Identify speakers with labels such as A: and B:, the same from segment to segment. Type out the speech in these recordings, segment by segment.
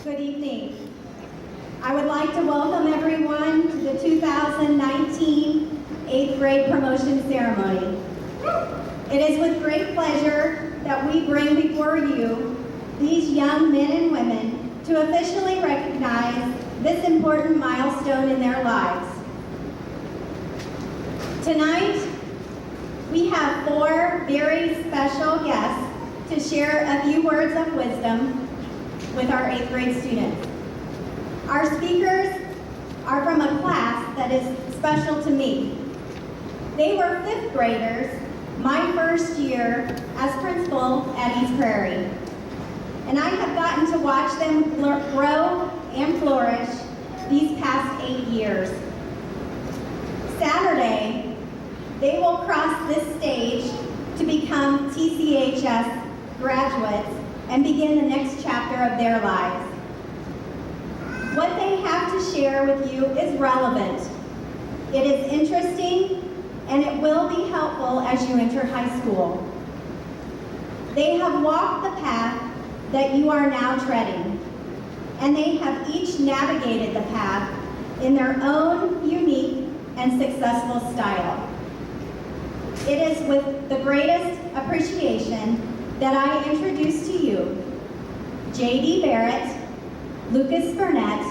A: Good evening. I would like to welcome everyone to the 2019 8th grade promotion ceremony. It is with great pleasure that we bring before you these young men and women to officially recognize this important milestone in their lives. Tonight, we have 4 very special guests to share a few words of wisdom with our 8th grade students. Our speakers are from a class that is special to me. They were 5th graders my first year as principal at East Prairie. And I have gotten to watch them grow and flourish these past 8 years. Saturday, they will cross this stage to become TCHS graduates and begin the next chapter of their lives. What they have to share with you is relevant. It is interesting, and it will be helpful as you enter high school. They have walked the path that you are now treading, and they have each navigated the path in their own unique and successful style. It is with the greatest appreciation that I introduce to you J.D. Barrett, Lucas Burnett,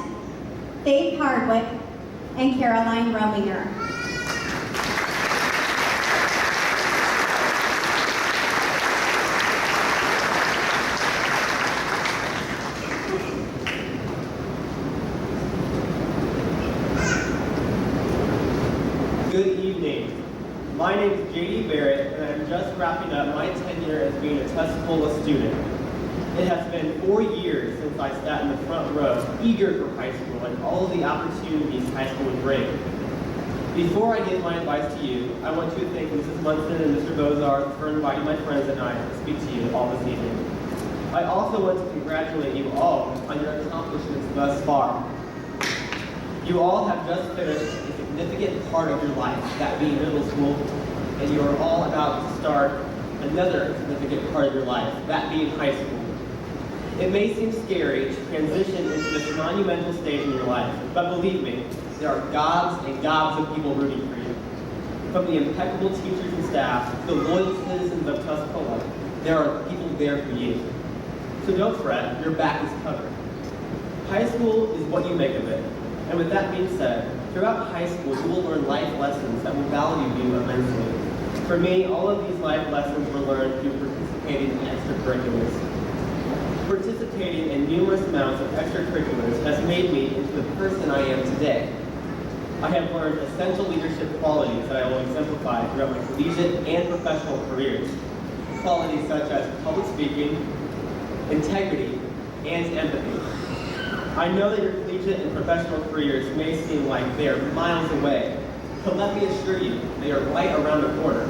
A: Faith Hardwick, and Caroline Rominger.
B: Good evening. My name is J.D. Barrett, and I'm just wrapping up my tenure as being a Tuscola student. It has been 4 years since I sat in the front row, eager for high school and all of the opportunities high school would bring. Before I give my advice to you, I want to thank Mrs. Munson and Mr. Bozar for inviting my friends and I to speak to you all this evening. I also want to congratulate you all on your accomplishments thus far. You all have just finished a significant part of your life, that being middle school, and you are all about to start another significant part of your life, that being high school. It may seem scary to transition into this monumental stage in your life, but believe me, there are gobs and gobs of people rooting for you. From the impeccable teachers and staff to the loyal citizens of Tuscola, there are people there for you. So don't fret, your back is covered. High school is what you make of it. And with that being said, throughout high school, you will learn life lessons that will value you immensely. For me, all of these life lessons were learned through participating in extracurriculars. Participating in numerous amounts of extracurriculars has made me into the person I am today. I have learned essential leadership qualities that I will exemplify throughout my collegiate and professional careers. Qualities such as public speaking, integrity, and empathy. I know that your collegiate and professional careers may seem like they are miles away, but let me assure you, they are right around the corner.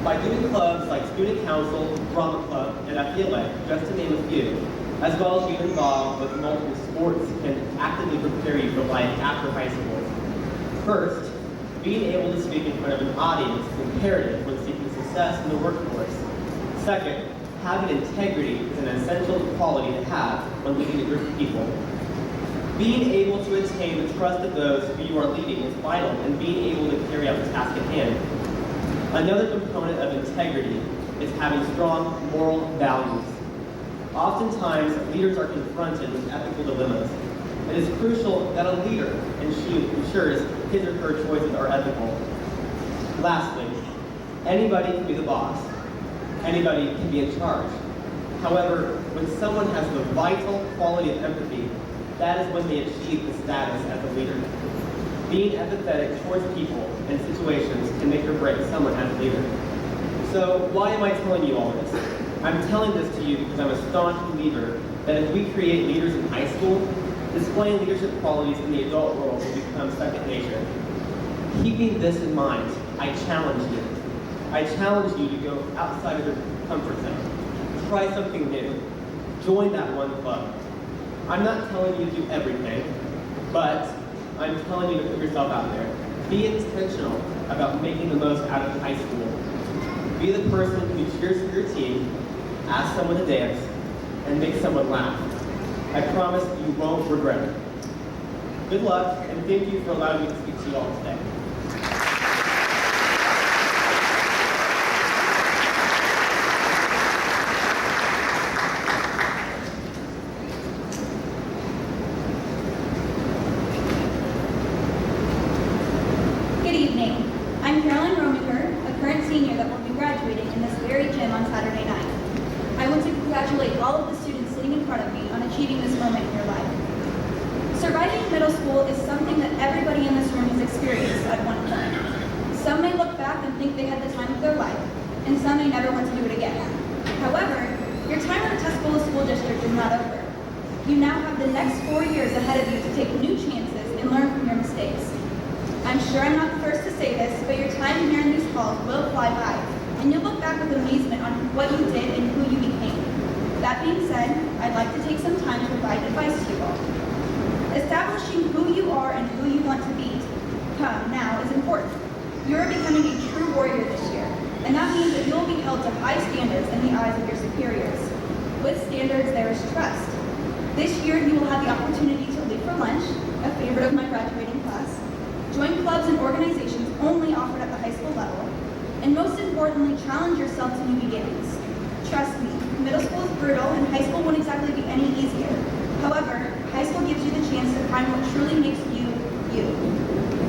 B: By doing clubs like Student Council, Drama Club, and FDLA, just to name a few, as well as being involved with multiple sports can actively prepare you for life after high school. First, being able to speak in front of an audience is imperative when seeking success in the workforce. Second, having integrity is an essential quality to have when leading a group of people. Being able to attain the trust of those who you are leading is vital in being able to carry out the task at hand. Another component of integrity is having strong moral values. Oftentimes, leaders are confronted with ethical dilemmas. It is crucial that a leader ensures his or her choices are ethical. Lastly, anybody can be the boss. Anybody can be in charge. However, when someone has the vital quality of empathy, that is when they achieve the status as a leader. Being empathetic towards people and situations can make or break someone as a leader. So why am I telling you all this? I'm telling this to you because I'm a staunch believer that if we create leaders in high school, displaying leadership qualities in the adult world will become second nature. Keeping this in mind, I challenge you. I challenge you to go outside of your comfort zone. Try something new. Join that one club. I'm not telling you to do everything, but I'm telling you to put yourself out there. Be intentional about making the most out of high school. Be the person who cheers for your team, asks someone to dance, and makes someone laugh. I promise you won't regret it. Good luck, and thank you for allowing me to speak to you all today.
A: Good evening. I'm Carolyn Rominger, a current senior that will be graduating in this very gym on Saturday night. I want to congratulate all of the students sitting in front of me on achieving this moment in your life. Surviving middle school is something that everybody in this room has experienced at one point. Some may look back and think they had the time of their life, and some may never want to do it again. However, your time at the Tuscola School District is not over. You now have the next 4 years ahead of you to take new chances and learn from your mistakes. I'm sure I'm not the first to say this, but your time here in these halls will fly by, and you'll look back with amazement on what you did and who you became. That being said, I'd like to take some time to provide advice to you all. Establishing who you are and who you want to become now is important. You are becoming a true warrior this year, and that means that you'll be held to high standards in the eyes of your superiors. With standards, there is trust. This year, you will have the opportunity to leave for lunch, a favorite of my graduating class, join clubs and organizations only offered at the high school level, and most importantly, challenge yourself to new beginnings. Trust me, middle school is brutal and high school won't exactly be any easier. However, high school gives you the chance to find what truly makes you, you.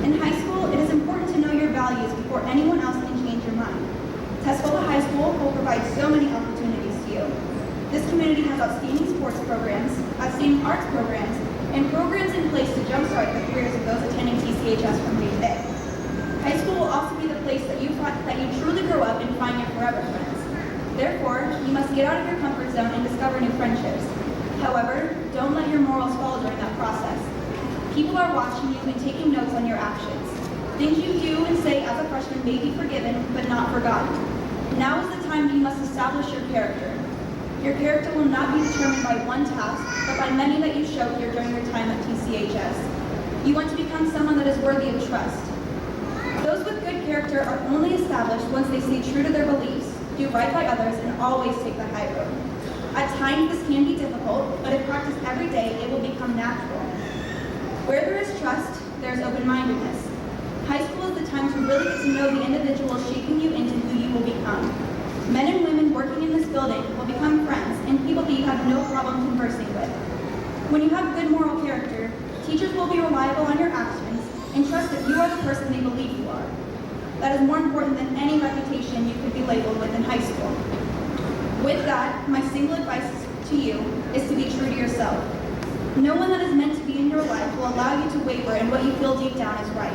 A: In high school, it is important to know your values before anyone else can change your mind. Tuscola High School will provide so many opportunities to you. This community has outstanding sports programs, outstanding arts programs, and programs in place to jumpstart the careers of those attending TCHS from day to day. High school will also be the place that you truly grow up and find your forever friends. Therefore, you must get out of your comfort zone and discover new friendships. However, don't let your morals fall during that process. People are watching you and taking notes on your actions. Things you do and say as a freshman may be forgiven, but not forgotten. Now is the time you must establish your character. Your character will not be determined by one task, but by many that you show here during your time at TCHS. You want to become someone that is worthy of trust. Those with good character are only established once they stay true to their beliefs, do right by others, and always take the high road. At times, this can be difficult, but if practiced every day, it will become natural. Where there is trust, there is open-mindedness. High school is the time to really get to know the individual shaping you into who you will become. Men and women working in this building will become friends and people that you have no problem conversing with. When you have good moral character, teachers will be reliable on your actions and trust that you are the person they believe you are. That is more important than any reputation you could be labeled with in high school. With that, my single advice to you is to be true to yourself. No one that is meant to be in your life will allow you to waver in what you feel deep down is right.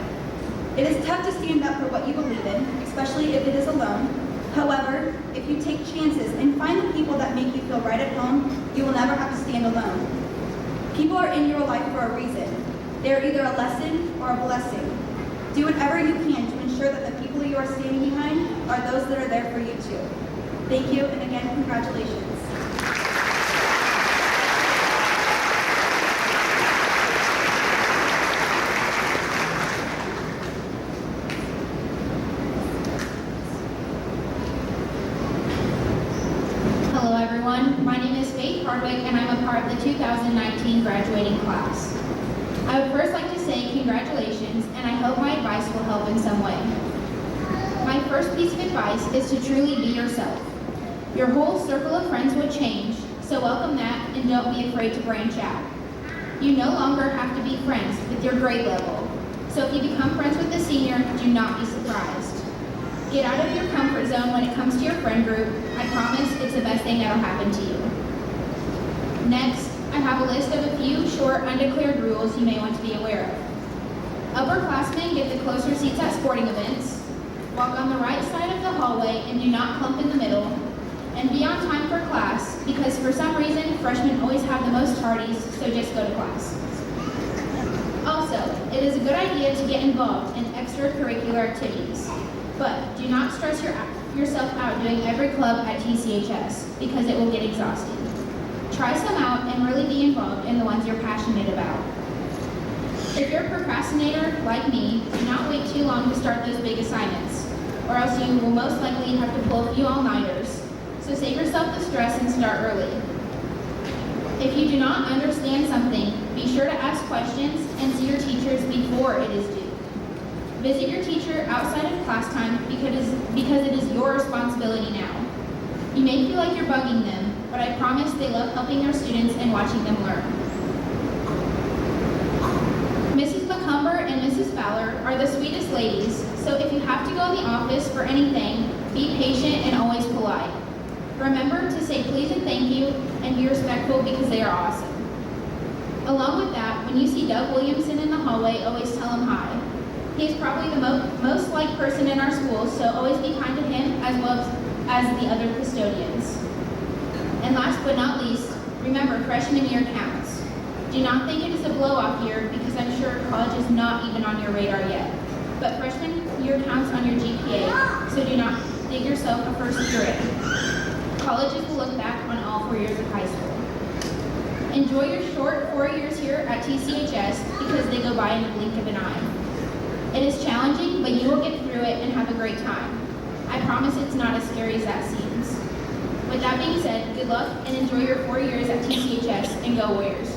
A: It is tough to stand up for what you believe in, especially if it is alone. However, if you take chances and find the people that make you feel right at home, you will never have to stand alone. People are in your life for a reason. They are either a lesson or a blessing. Do whatever you can to ensure that the people you are standing behind are those that are there for you too. Thank you, and again, congratulations.
C: Hello everyone, my name is Faith Hardwick and I'm a part of the 2019 graduating class. I would first like to say congratulations and I hope my advice will help in some way. My first piece of advice is to truly be yourself. Your whole circle of friends will change, so welcome that and don't be afraid to branch out. You no longer have to be friends with your grade level, so if you become friends with a senior, do not be surprised. Get out of your comfort zone when it comes to your friend group. I promise it's the best thing that'll happen to you. Next, I have a list of a few short, undeclared rules you may want to be aware of. Upperclassmen get the closer seats at sporting events, walk on the right side of the hallway and do not clump in the middle, and be on time for class because for some reason, freshmen always have the most tardies, so just go to class. Also, it is a good idea to get involved in extracurricular activities. But do not stress yourself out doing every club at TCHS because it will get exhausting. Try some out and really be involved in the ones you're passionate about. If you're a procrastinator like me, do not wait too long to start those big assignments, or else you will most likely have to pull a few all-nighters. So save yourself the stress and start early. If you do not understand something, be sure to ask questions and see your teachers before it is due. Visit your teacher outside of class time because it is your responsibility now. You may feel like you're bugging them, but I promise they love helping their students and watching them learn. Mrs. McCumber and Mrs. Fowler are the sweetest ladies, so if you have to go in the office for anything, be patient and always polite. Remember to say please and thank you and be respectful because they are awesome. Along with that, when you see Doug Williamson in the hallway, always tell him hi. He is probably the most liked person in our school, so always be kind to him as well as the other custodians. And last but not least, remember freshman year counts. Do not think it is a blow-off year because I'm sure college is not even on your radar yet. But freshman year counts on your GPA, so do not dig yourself a first year in. Colleges will look back on all 4 years of high school. Enjoy your short 4 years here at TCHS because they go by in the blink of an eye. It is challenging, but you will get through it and have a great time. I promise it's not as scary as that seems. With that being said, good luck and enjoy your 4 years at TCHS and go Warriors.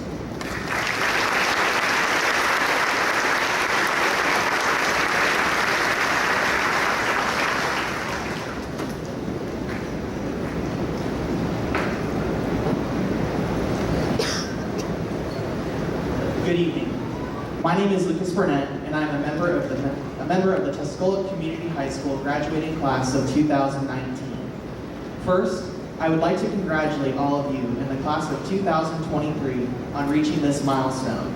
D: Good evening. My name is Lucas Burnett, and I'm a member of the Tuscola Community High School graduating class of 2019. First, I would like to congratulate all of you in the class of 2023 on reaching this milestone.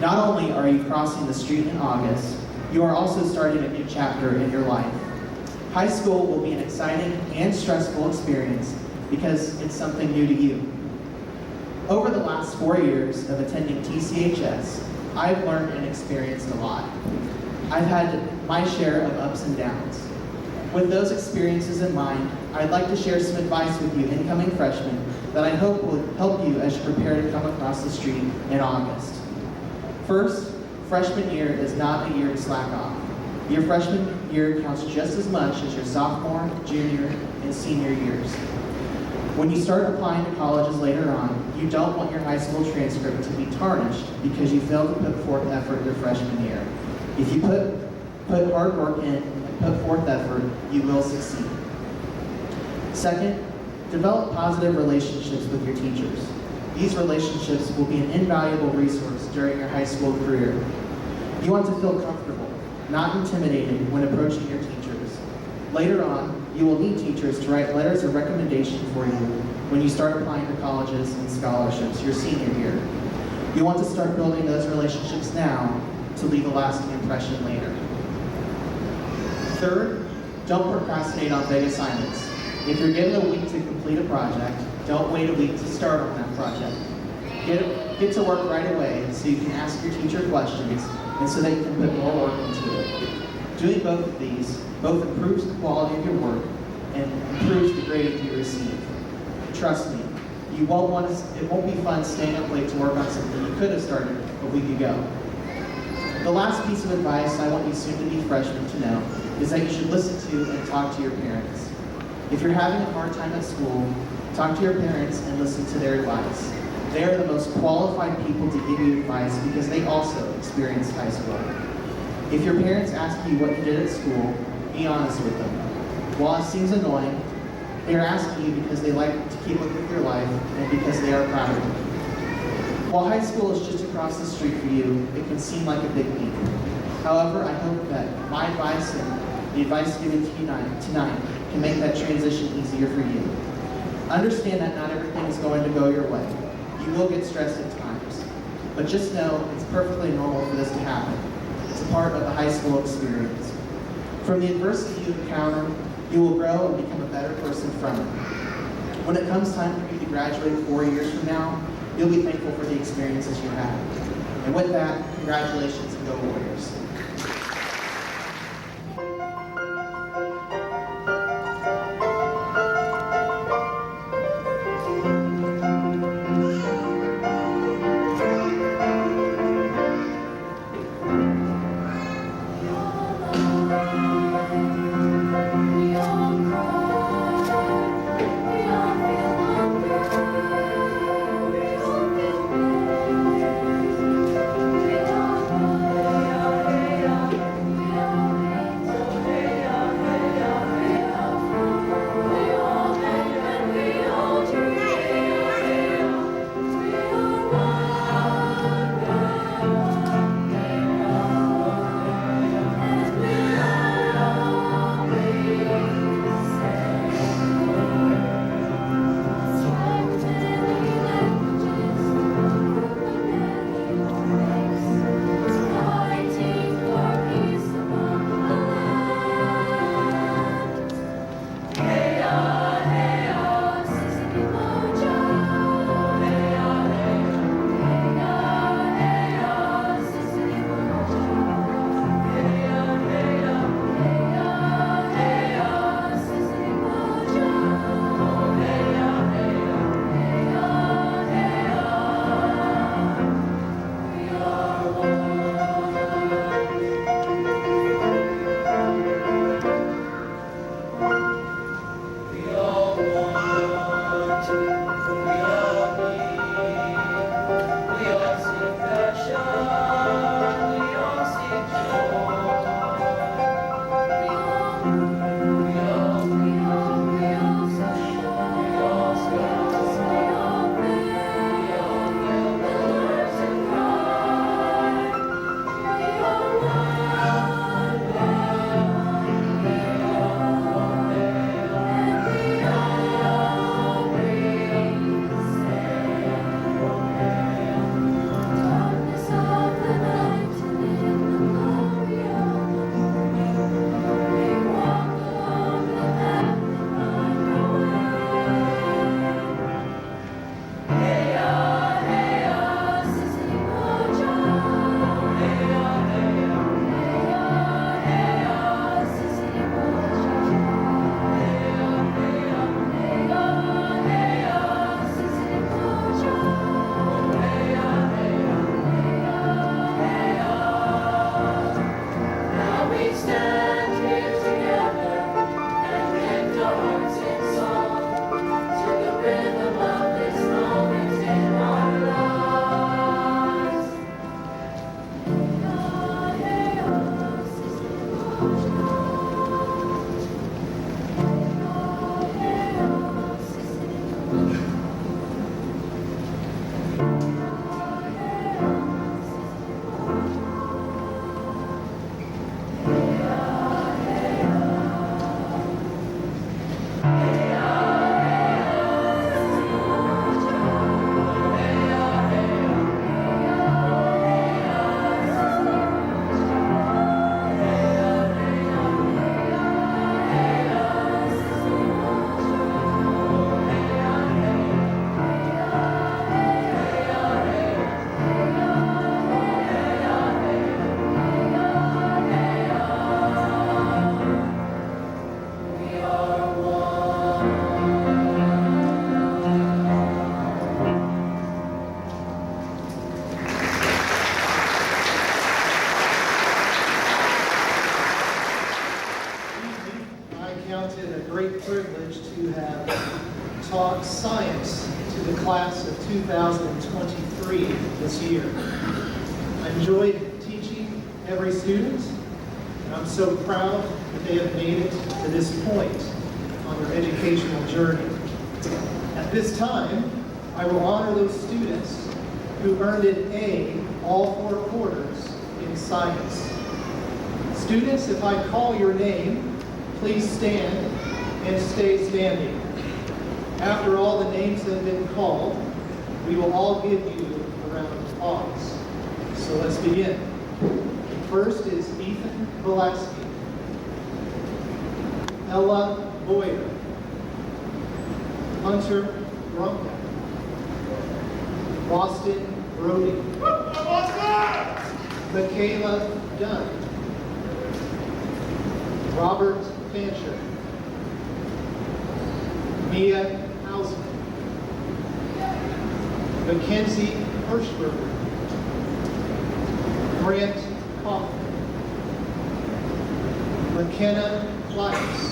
D: Not only are you crossing the street in August, you are also starting a new chapter in your life. High school will be an exciting and stressful experience because it's something new to you. Over the last 4 years of attending TCHS, I've learned and experienced a lot. I've had my share of ups and downs. With those experiences in mind, I'd like to share some advice with you incoming freshmen that I hope will help you as you prepare to come across the street in August. First, freshman year is not a year to slack off. Your freshman year counts just as much as your sophomore, junior, and senior years. When you start applying to colleges later on, you don't want your high school transcript to be tarnished because you failed to put forth effort your freshman year. If you put hard work in and put forth effort, you will succeed. Second, develop positive relationships with your teachers. These relationships will be an invaluable resource during your high school career. You want to feel comfortable, not intimidated when approaching your teachers. Later on, you will need teachers to write letters of recommendation for you when you start applying to colleges and scholarships your senior year. You want to start building those relationships now to leave a lasting impression later. Third, don't procrastinate on big assignments. If you're given a week to complete a project, don't wait a week to start on that project. Get to work right away so you can ask your teacher questions and so that you can put more work into it. Doing both of these both improves the quality of your work and improves the grade you receive. Trust me, it won't be fun staying up late to work on something you could have started a week ago. The last piece of advice I want you soon-to-be freshmen to know is that you should listen to and talk to your parents. If you're having a hard time at school, talk to your parents and listen to their advice. They are the most qualified people to give you advice because they also experienced high school. If your parents ask you what you did at school, be honest with them. While it seems annoying, they are asking you because they like to keep up with your life and because they are proud of you. While high school is just across the street for you, it can seem like a big leap. However, I hope that my advice and the advice given to you tonight can make that transition easier for you. Understand that not everything is going to go your way. You will get stressed at times, but just know it's perfectly normal for this to happen. It's a part of the high school experience. From the adversity you encounter, you will grow and become a better person from it. When it comes time for you to graduate 4 years from now, you'll be thankful for the experiences you had. And with that, congratulations and go Warriors.
E: We all feel hungry. We privilege to have taught science to the class of 2023 this year. I enjoyed teaching every student, and I'm so proud that they have made it to this point on their educational journey. At this time, I will honor those students who earned an A all 4 quarters in science. Students, if I call your name, please stand and stay standing. After all the names have been called, we will all give you a round of applause. So let's begin. First is Ethan Velasquez, Ella Boyer, Hunter Brunka, Boston Brody, Michaela Dunn, Robert Fancher, Mia Hausman, Mackenzie Hirschberger, Grant Kaufman, McKenna Fleiss,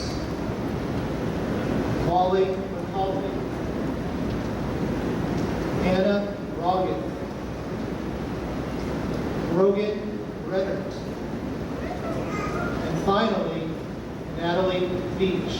E: Molly McCauley, Anna Rogan, Rogan Reddert, and finally, Natalie Beach.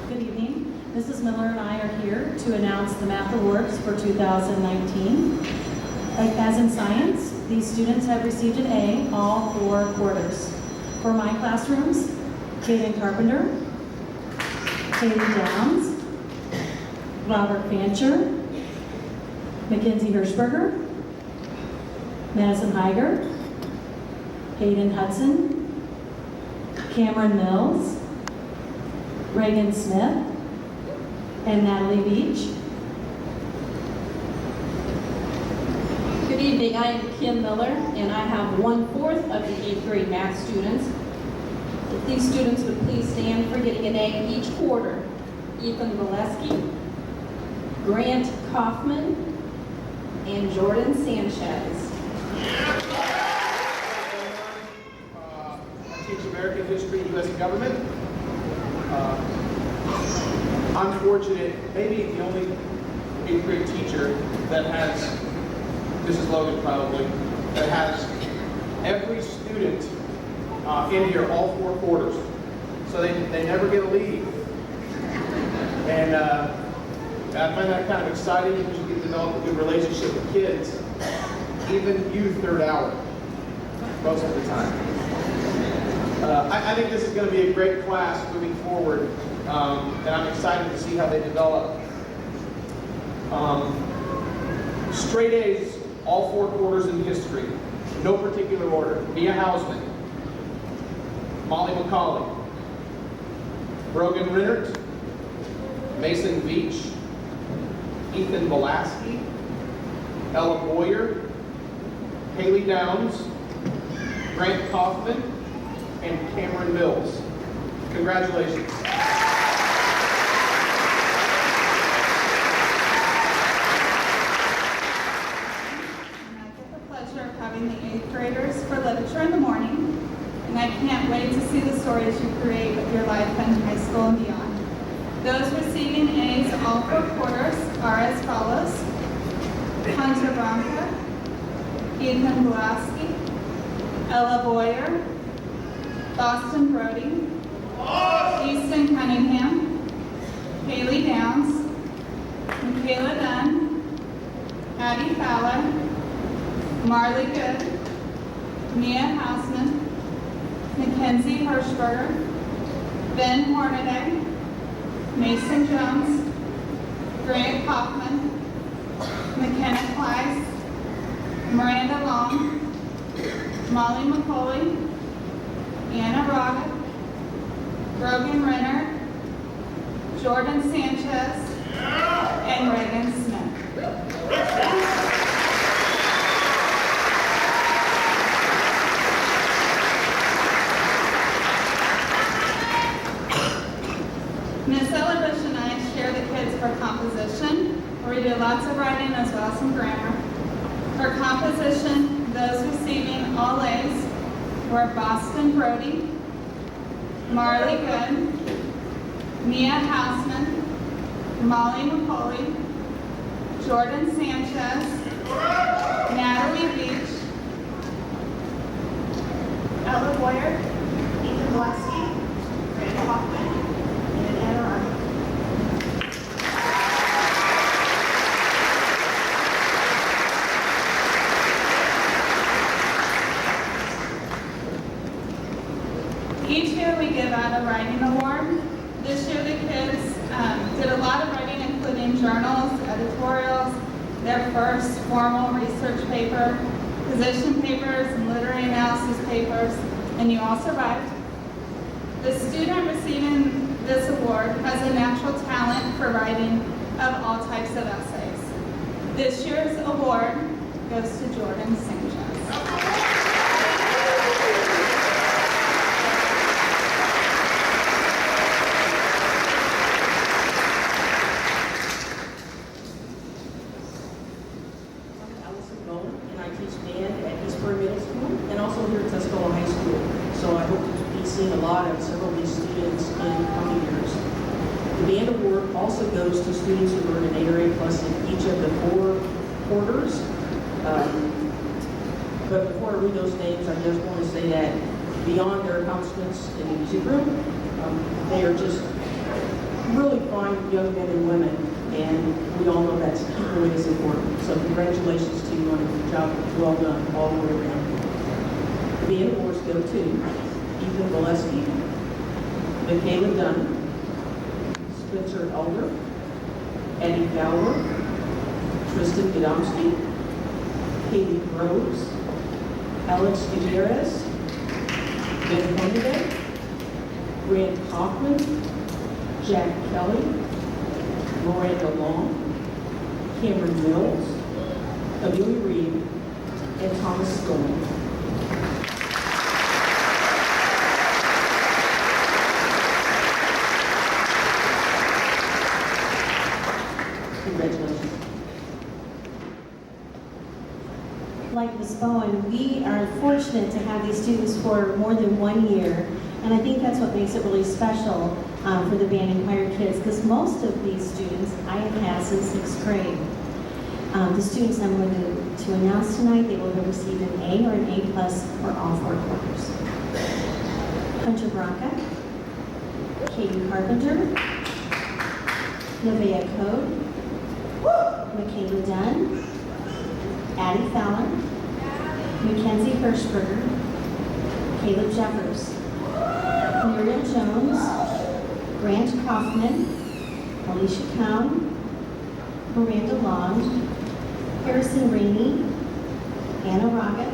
F: Good evening. Mrs. Miller and I are here to announce the Math Awards for 2019. As in science, these students have received an A all 4 quarters. For my classrooms, Jaden Carpenter, Haley Downs, Robert Fancher, Mackenzie Hirschberger, Madison Heiger, Hayden Hudson, Cameron Mills, Reagan Smith, and Natalie Beach.
G: Good evening, I am Kim Miller, and I have 1/4 of the 8th grade math students. If these students would please stand for getting an A each quarter. Ethan Valesky, Grant Kaufman, and Jordan Sanchez.
H: I teach American history, U.S. government. I'm fortunate, maybe the only 8th grade teacher that has, this is Logan probably, that has every student in here all 4 quarters. So they never get a leave. And I find that kind of exciting because you can develop a good relationship with kids, even you 3rd hour, most of the time. I think this is going to be a great class moving forward, and I'm excited to see how they develop. Straight A's, all 4 quarters in history, no particular order. Mia Hausman, Molly McCauley, Brogan Rinnert, Mason Beach, Ethan Velasquez, Ella Boyer, Haley Downs, Grant Kaufman, and Cameron Mills. Congratulations.
C: And I get the pleasure of having the 8th graders for literature in the morning, and I can't wait to see the stories you create with your life in high school and beyond. Those receiving A's all 4 quarters are as follows: Hunter Bronca, Ethan Blasky, Ella Boyer, Boston Brody, Easton Cunningham, Haley Downs, Michaela Dunn, Addie Fowler, Marley Good, Mia Hausman, Mackenzie Hirschberger, Ben Hornaday, Mason Jones, Grant Kaufman, McKenna Kleiss, Miranda Long, Molly McCauley, Anna Roga, Brogan Renner, Jordan Sanchez, and Reagan Smith. Miss Ella Bush and I share the kids for composition.
I: do lots of writing as well as some grammar. For composition, those receiving all A's were Boston Brody, Marley Good, Mia Hausman, Molly McCauley, Jordan Sanchez, Natalie Beach, Ella Boyer, Ethan Gillespie, Brandon Hoffman, and Anna Arnold. Each year we give out a writing award. This year the kids did a lot of writing, including journals, editorials, their first formal research paper, position papers, and literary analysis papers, and you all survived. The student receiving this award has a natural talent for writing of all types of essays. This year's award goes to Jordan Sanchez.
J: And I teach band at East Prairie Middle School and also here at Tuscola High School. So I hope to be seeing a lot of several of these students in coming years. The band award also goes to students who earned an 8 or 8 plus in each of the 4 quarters. But before I read those names, I just want to say that beyond their accomplishments in the music room, they are just really fine young men and women, and we all know that's equally as important. So congratulations to you on a job well done all the way around. The band awards go to Ethan Gillespie, Michaela Dunn, Spencer Elder, Eddie Fowler, Tristan Godomsky, Katie Groves, Alex Gutierrez, Ben Honeyday, Grant Kaufman, Jack Kelly, Miranda Long, Cameron Mills, Amelia Reed, and Thomas Stone. Congratulations.
K: Like Ms. Bowen, we are fortunate to have these students for more than 1 year, and I think that's what makes it really special for the band and choir kids, because most of these students I have had since 6th grade. The students I'm going to announce tonight, they will have received an A or an A plus for all 4 quarters. Hunter Bronca, Kaden Carpenter, Nevaeh Code, Michaela Dunn, Addie Fowler, Mackenzie Hirschberger, Caleb Jeffers, Muriel Jones, Grant Kaufman, Alicia Cowan, Miranda Long, Harrison Rainey, Anna Raga,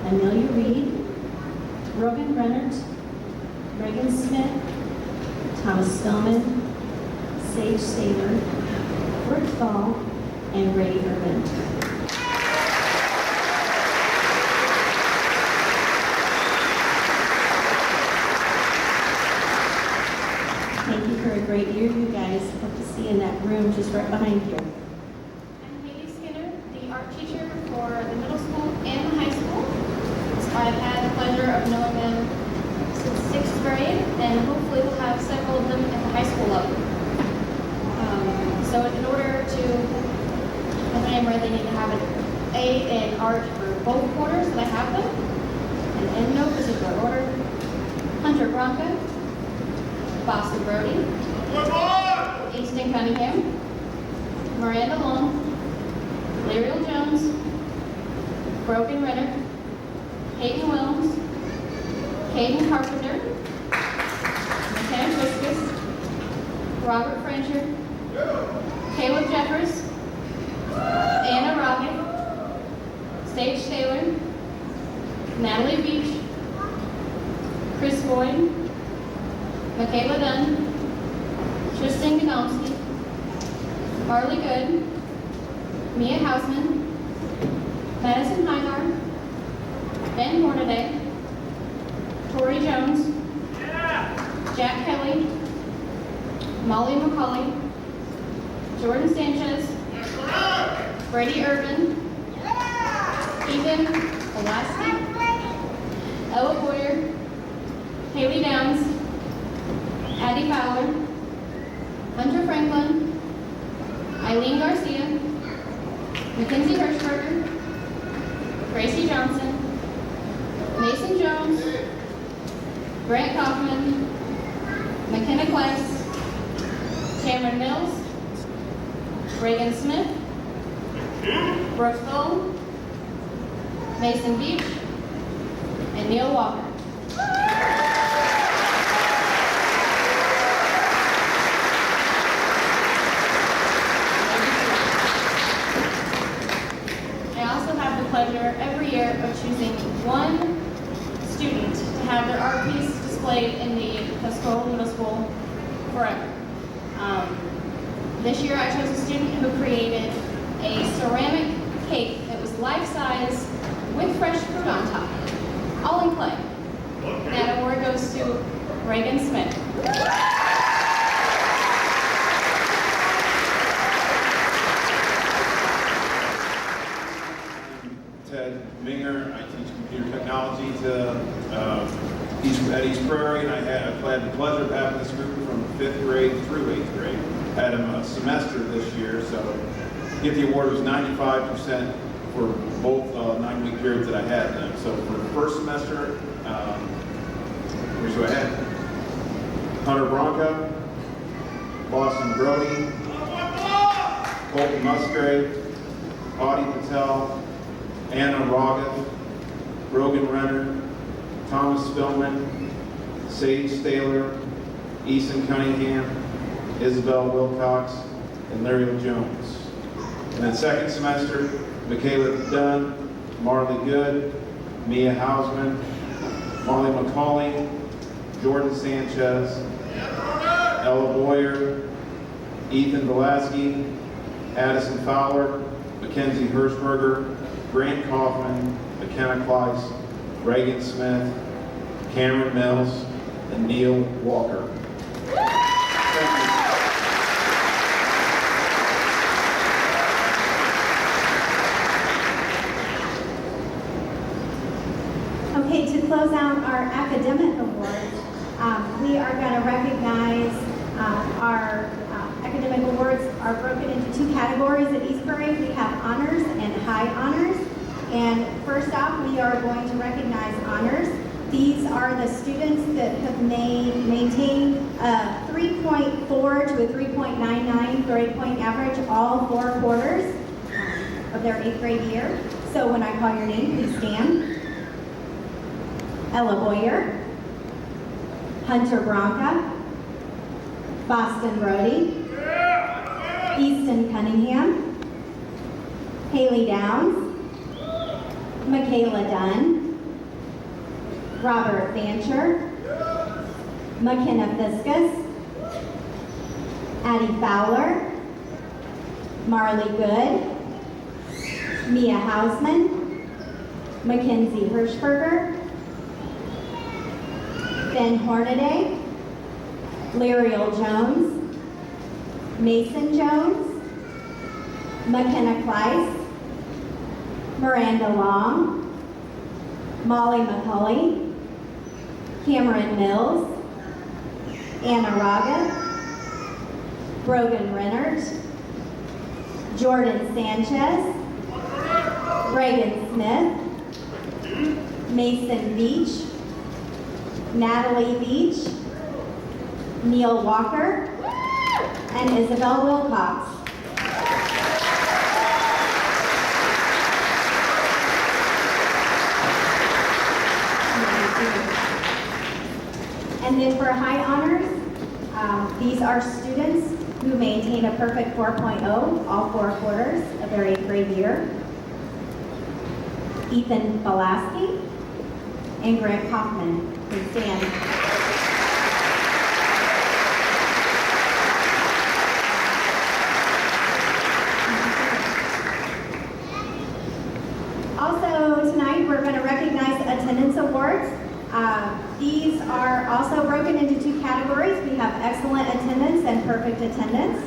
K: Amelia Reed, Rogan Rennert, Reagan Smith, Thomas Spellman, Sage Sater, Rick Fall, and Brady Urban. Thank you for a great year, you guys. Hope to see you in that room just right behind you.
C: I'm Haley Skinner, the art teacher for the middle school and the high school. So I've had the pleasure of knowing them since 6th grade, and hopefully we'll have several of them at the high school level. So in order to, I think I really need to have an A in art for both quarters that I have them, and in no particular order. Hunter Bronca, Boston Brody, Easton Cunningham, Miranda Long, Lyriel Jones, Brogan Renner, Hayden Williams, Caden Carpenter, McKenna Triscus, Robert Frazier, Caleb Jeffers, Anna Rocket, Sage Taylor, Natalie Beach, Chris Boyd, Michaela Dunn, Tristan Godomsky, Marley Good, Mia Hausman, Madison Highgar, Ben Hornaday, Tori Jones, Jack Kelly, Molly McCauley, Jordan Sanchez, Brady Irvin, Ethan Pulaski, Ella Boyer, Haley Downs, Addie Fowler, Hunter Franklin, Eileen Garcia, Mackenzie Hirschberger, Gracie Johnson, Mason Jones, Grant Kaufman, McKenna Kleiss, Cameron Mills, Reagan Smith, Brooks Cole, Mason Beach, and Neil Walker. I also have the pleasure every year of choosing one student to have their art piece displayed in the Tuscola Middle School forever. This year I chose a student who created a ceramic cake that was life-size with fresh fruit on top, all in clay. That award goes to Reagan Smith.
L: Ted Minger. I teach computer technology at East Prairie, and I had the pleasure of having this group from 5th grade through 8th grade. I had them a semester this year, so to get the award was 95% for both 9-week periods that I had them. So for the first semester, here's who I had: Hunter Bronca, Boston Brody, Colton Musgrave, Audie Patel, Anna Roggett, Brogan Renner, Thomas Spillman, Sage Staler, Easton Cunningham, Isabel Wilcox, and Larry Jones. And then second semester, Michaela Dunn, Marley Good, Mia Hausman, Molly McCauley, Jordan Sanchez, Ella Boyer, Ethan Velasky, Addison Fowler, Mackenzie Hirschberger, Grant Kaufman, McKenna Kleiss, Reagan Smith, Cameron Mills, and Neil Walker. Thank you.
A: Okay, to close out our academic awards, we are going to recognize our academic awards are broken into two categories at East Prairie. We have honors and high honors. And first off, we are going to recognize honors. These are the students that have maintained a 3.4 to a 3.99 grade point average all 4 quarters of their 8th grade year. So when I call your name, please stand. Ella Boyer, Hunter Bronca, Boston Brody, Easton Cunningham, Haley Downs, Michaela Dunn, Robert Fancher, McKenna Fiskus, Addie Fowler, Marley Good, Mia Hausman, Mackenzie Hirschberger, Ben Hornaday, Lyriel Jones, Mason Jones, McKenna Kleiss, Miranda Long, Molly McCauley, Cameron Mills, Anna Roggett, Brogan Rennert, Jordan Sanchez, Reagan Smith, Mason Beach, Natalie Beach, Neil Walker, and Isabel Wilcox. And then for high honors, these are students who maintain a perfect 4.0 all 4 quarters of their 8th grade year. Ethan Velasky and Grant Kaufman. Please stand. Also tonight we're going to recognize attendance awards. These are also broken into 2 categories. We have excellent attendance and perfect attendance.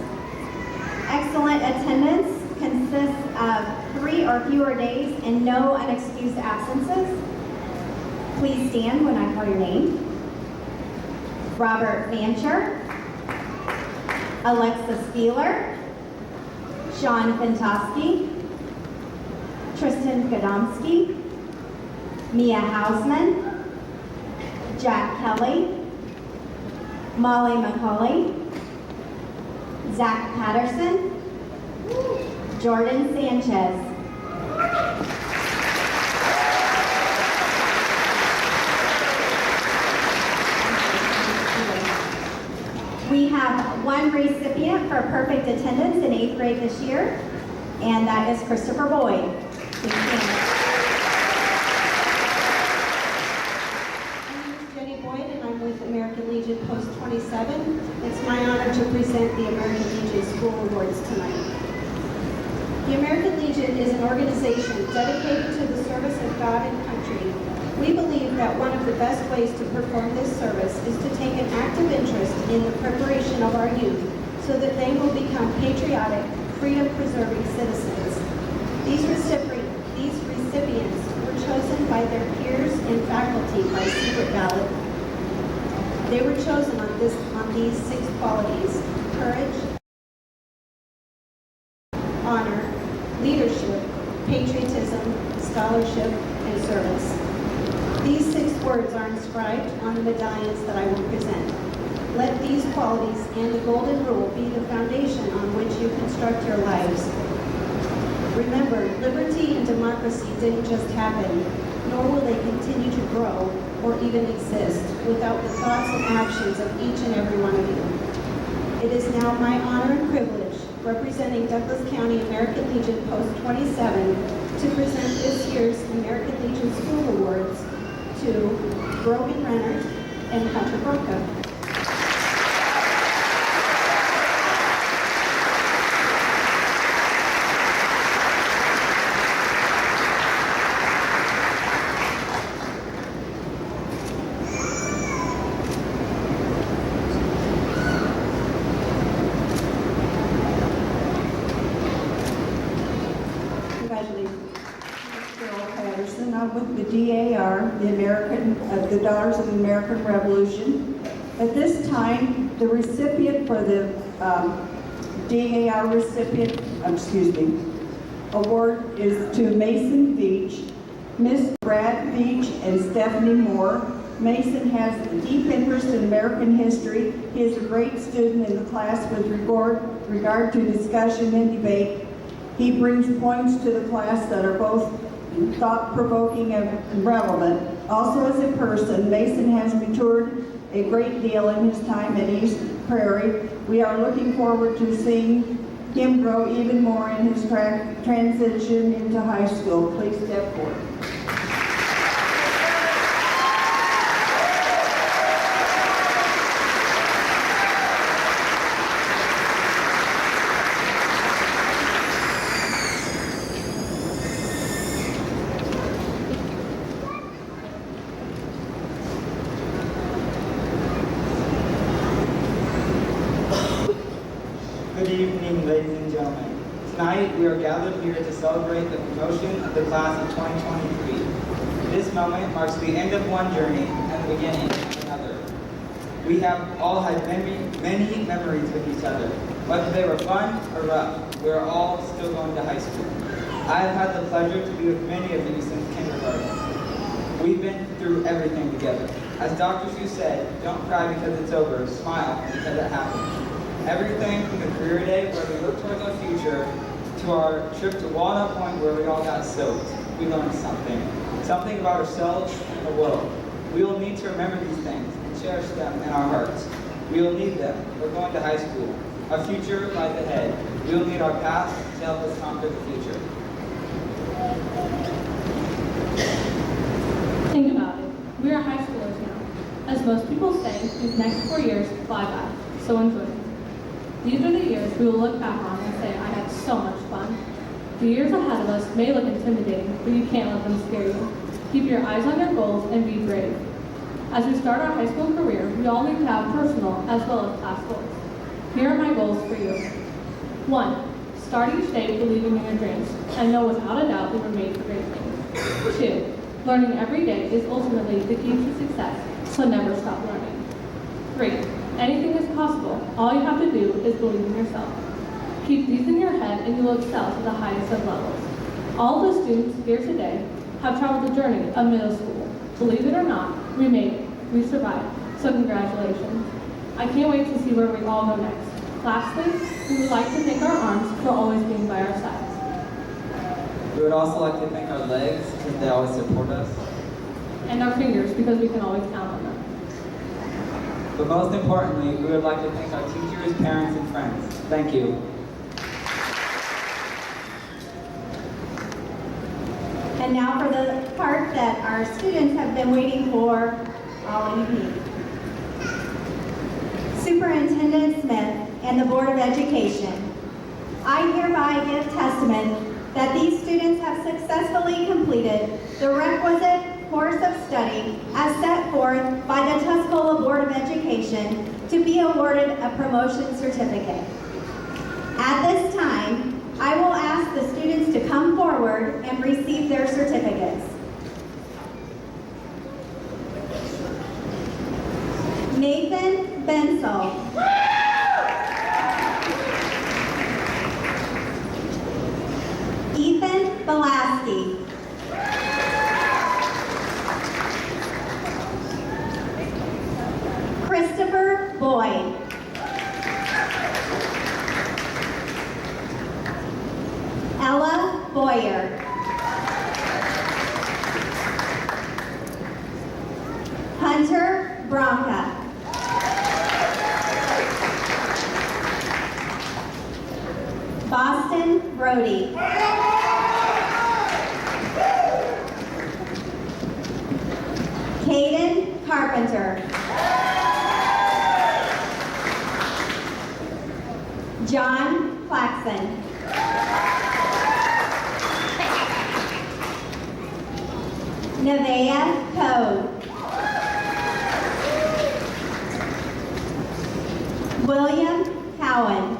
A: Excellent attendance consists of 3 or fewer days and no unexcused absences. Please stand when I call your name. Robert Fancher, Alexa Spieler, Sean Fintosky, Tristan Gadomski, Mia Hausman, Jack Kelly, Molly McCauley, Zach Patterson, Jordan Sanchez. We have one recipient for perfect attendance in 8th grade this year, and that is Christopher Boyd. Please stand.
K: My name is Jenny Boyd, and I'm with American Legion Post 27. It's my honor to present the American Legion School Awards tonight. The American Legion is an organization dedicated to the service of God and country. We believe that one of the best ways to perform this service is to take an active interest in the preparation of our youth so that they will become patriotic, freedom-preserving citizens. These recipients were chosen by their peers and faculty by secret ballot. They were chosen on these 6 qualities: courage, honor, leadership, patriotism, scholarship, and service. These 6 words are inscribed on the medallions that I will present. Let these qualities and the golden rule be the foundation on which you construct your lives. Remember, liberty and democracy didn't just happen, nor will they continue to grow or even exist without the thoughts and actions of each and every one of you. It is now my honor and privilege, representing Douglas County American Legion Post 27, to present this year's American Legion School Awards to Brogan Renner and Hunter Bronco.
M: I'm with the DAR, the Daughters of the American Revolution. At this time, the recipient for the DAR award is to Mason Beach, Miss Brad Beach, and Stephanie Moore. Mason has a deep interest in American history. He is a great student in the class with regard to discussion and debate. He brings points to the class that are both thought-provoking and relevant. Also as a person, Mason has matured a great deal in his time at East Prairie. We are looking forward to seeing him grow even more in his transition into high school. Please step forward.
N: Good evening, ladies and gentlemen. Tonight, we are gathered here to celebrate the promotion of the class of 2023. This moment marks the end of one journey and the beginning of another. We have all had many memories with each other. Whether they were fun or rough, we are all still going to high school. I have had the pleasure to be with many of you since kindergarten. We've been through everything together. As Dr. Seuss said, don't cry because it's over, smile because it happened. Everything from the career day where we look towards our future to our trip to Walnut Point where we all got soaked. We learned something about ourselves and the world. We will need to remember these things and cherish them in our hearts. We will need them. We're going to high school. Our future lies ahead. We will need our past to help us conquer the future.
O: Think about it. We are high schoolers now. As most people say, these next 4 years fly by, so enjoy them. These are the years we will look back on and say, I had so much fun. The years ahead of us may look intimidating, but you can't let them scare you. Keep your eyes on your goals and be brave. As we start our high school career, we all need to have personal as well as class goals. Here are my goals for you. 1. Start each day believing in your dreams and know without a doubt we were made for great things. 2. Learning every day is ultimately the key to success, so never stop learning. 3. Anything is possible. All you have to do is believe in yourself. Keep these in your head and you will excel to the highest of levels. All of the students here today have traveled the journey of middle school. Believe it or not, we made it. We survived. So congratulations. I can't wait to see where we all go next. Lastly, we would like to thank our arms for always being by our sides.
N: We would also like to thank our legs because they always support us.
O: And our fingers because we can always count on them.
N: But most importantly, we would like to thank our teachers, parents, and friends. Thank you.
A: And now for the part that our students have been waiting for all evening. Superintendent Smith and the Board of Education, I hereby give testament that these students have successfully completed the requisite course of study as set forth by the Tuscola Board of Education to be awarded a promotion certificate. At this time, I will ask the students to come forward and receive their certificates. Nathan Bensel. Ethan Belaski. Christopher Boyd. Ella Boyer. Hunter Bronca. Boston Brody. Caden Carpenter. John Claxon. Nevaeh Code. William Cowan.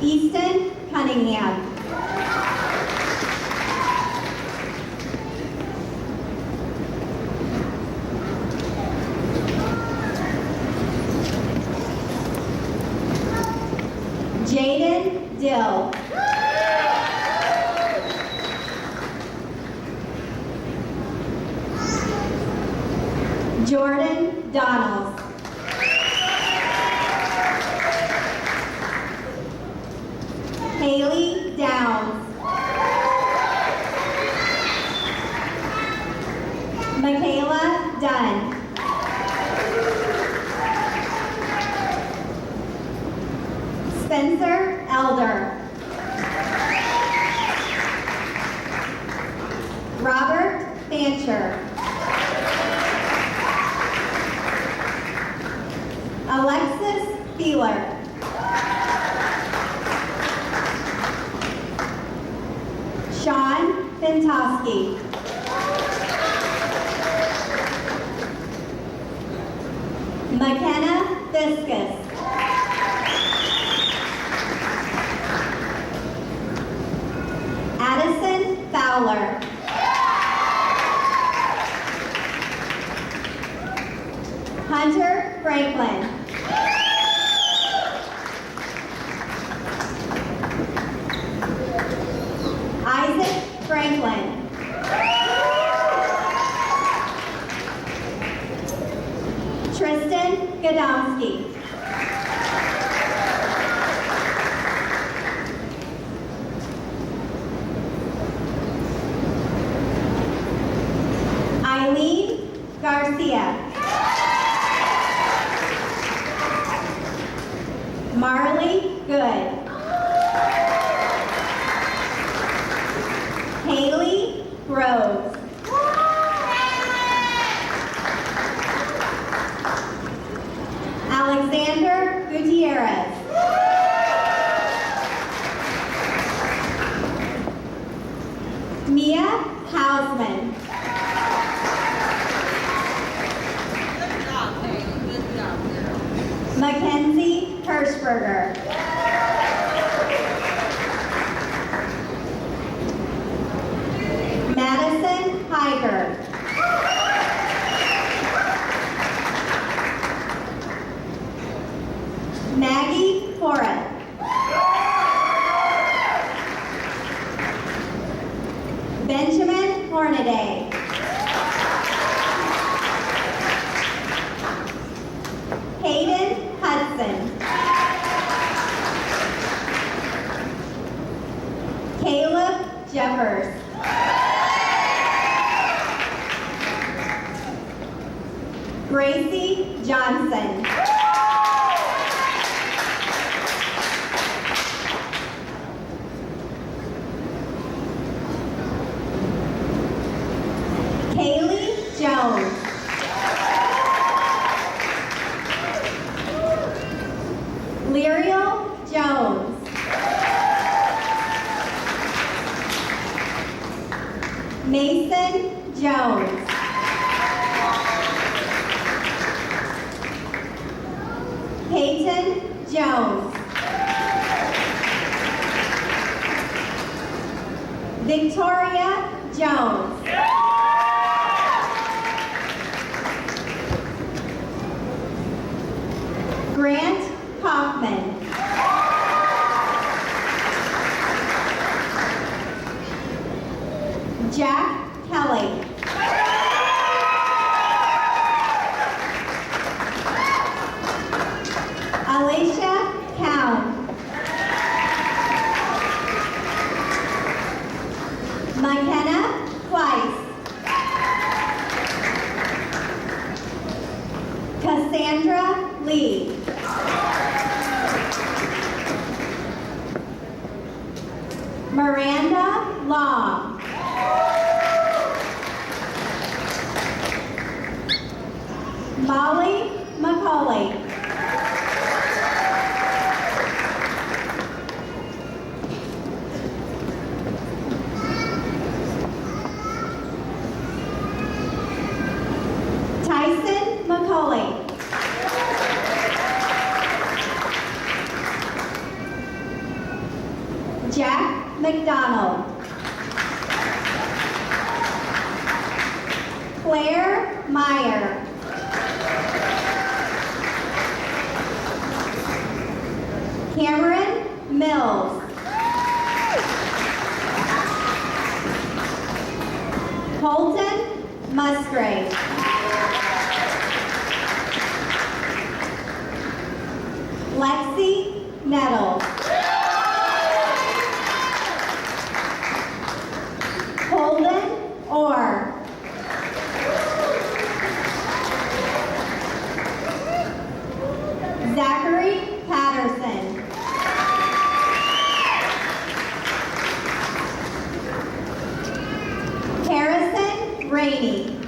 A: Easton Cunningham. Jaden Dill. Jordan Donalds. Haley Downs. Michaela Dunn. Spencer Elder. Robert Fancher. Alexis Feeler. Sean Fintosky. McKenna Fiskus. Addison Fowler. Hunter Franklin. Isaac Franklin. Tristan Gadomski. Eileen Garcia. Marley Good. Haley Groves. Alexander Gutierrez. Mia Hausman. Mackenzie Hirschberger. Madison Heiger. Maggie Forrest. Benjamin Hornaday. Hayden Hudson. Caleb Jeffers. Gracie Johnson. Kaylee Jones. Lyriel Jones. Mason Jones. Peyton Jones. Victoria Jones. Grant Kaufman. Jack Kelly. Alicia Cowan. McKenna Weiss. Cassandra Lee. Miranda Long. Molly McCauley. Tyson McCauley. Jack McDonald. Claire Meyer. Cameron Mills. Colton Musgrave. Lexi Nettles. Holden Orr. Zachary Patterson. Harrison Rainey.